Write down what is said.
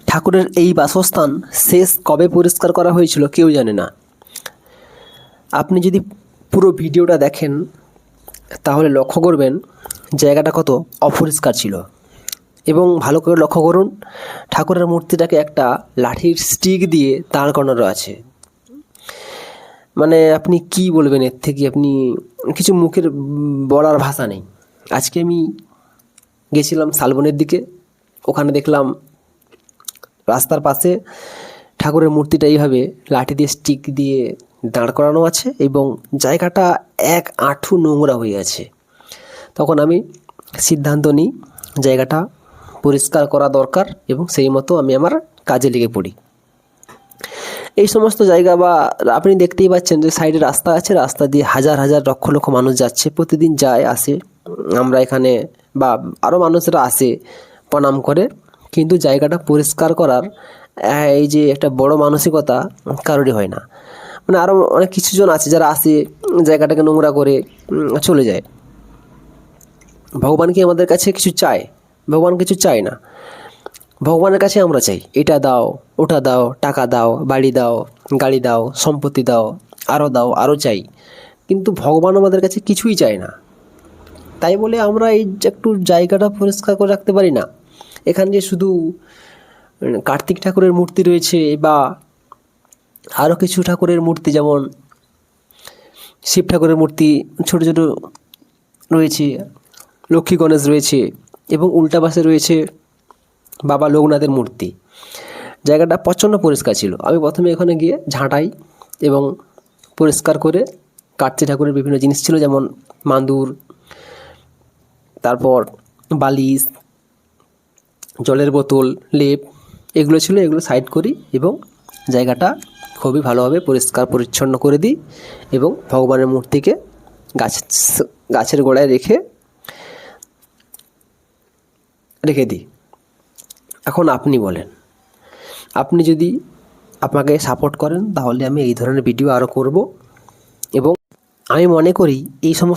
ঠাকুরের এই বাসস্থান শেষ কবে পরিষ্কার করা হয়েছিল কেউ জানে না। আপনি যদি পুরো ভিডিওটা দেখেন তাহলে লক্ষ্য করবেন জায়গাটা কত অপরিষ্কার ছিল। এবং ভালো করে লক্ষ্য করুন, ঠাকুরের মূর্তিটাকে একটা লাঠির স্টিক দিয়ে দাঁড় করানো আছে। মানে আপনি কি বলবেন, এর থেকে আপনি কিছু মুখের বলার ভাষা নেই। আজকে আমি গেছিলাম শালবনের দিকে, ওখানে দেখলাম রাস্তার পাশে ঠাকুরের মূর্তিটা এইভাবে লাঠি দিয়ে স্টিক দিয়ে দাঁড় করানো আছে এবং জায়গাটা এক আঁঠু নোংরা হয়ে আছে। তখন আমি সিদ্ধান্ত নিই জায়গাটা পরিষ্কার করা দরকার এবং সেই মতো আমি আমার কাজে লেগে পড়ি। এই সমস্ত জায়গা বা আপনি দেখতেই পাচ্ছেন যে সাইডে রাস্তা আছে, রাস্তা দিয়ে হাজার হাজার লক্ষ লক্ষ মানুষ যাচ্ছে, প্রতিদিন যায় আসে। আমরা এখানে বা আরও মানুষরা আসে প্রণাম করে, কিন্তু জায়গাটা পরিষ্কার করার এই যে একটা বড় মানসিকতা কারোরই হয় না। মানে আরও অনেক কিছুজন আছে যারা আসে জায়গাটাকে নোংরা করে চলে যায়। ভগবান কি আমাদের কাছে কিছু চায়? ভগবান কিছু চায় না। ভগবানের কাছে আমরা চাই এটা দাও, ওটা দাও, টাকা দাও, বাড়ি দাও, গাড়ি দাও, সম্পত্তি দাও, দাও, আরও চাই। কিন্তু ভগবান আমাদের কাছে কিছুই চায় না। তাই বলে আমরা এই যে একটু জায়গাটা পরিষ্কার করে রাখতে পারি না? এখানে যে শুধু কার্তিক ঠাকুরের মূর্তি রয়েছে বা আরও কিছু ঠাকুরের মূর্তি, যেমন শিব ঠাকুরের মূর্তি ছোট ছোট রয়েছে, লক্ষ্মী গণেশ রয়েছে এবং উল্টা পাশে রয়েছে বাবা লোকনাথের মূর্তি। জায়গাটা প্রচণ্ড পরিষ্কার ছিল। আমি প্রথমে এখানে গিয়ে ঝাঁটাই এবং পরিষ্কার করে কার্তিক ঠাকুরের বিভিন্ন জিনিস ছিল, যেমন মাদুর, তারপর বালিশ, জলের বোতল, লেপ, এগুলো ছিল। এগুলো সাইড করি এবং জায়গাটা খুবই ভালোভাবে পরিষ্কার পরিচ্ছন্ন করে দিই এবং ভগবানের মূর্তিকে গাছের গোড়ায় রেখে দিই। এখন আপনি বলেন, আপনি যদি আমাকে সাপোর্ট করেন তাহলে আমি এই ধরনের ভিডিও আরও করব এবং আমি মনে করি এই সমস্ত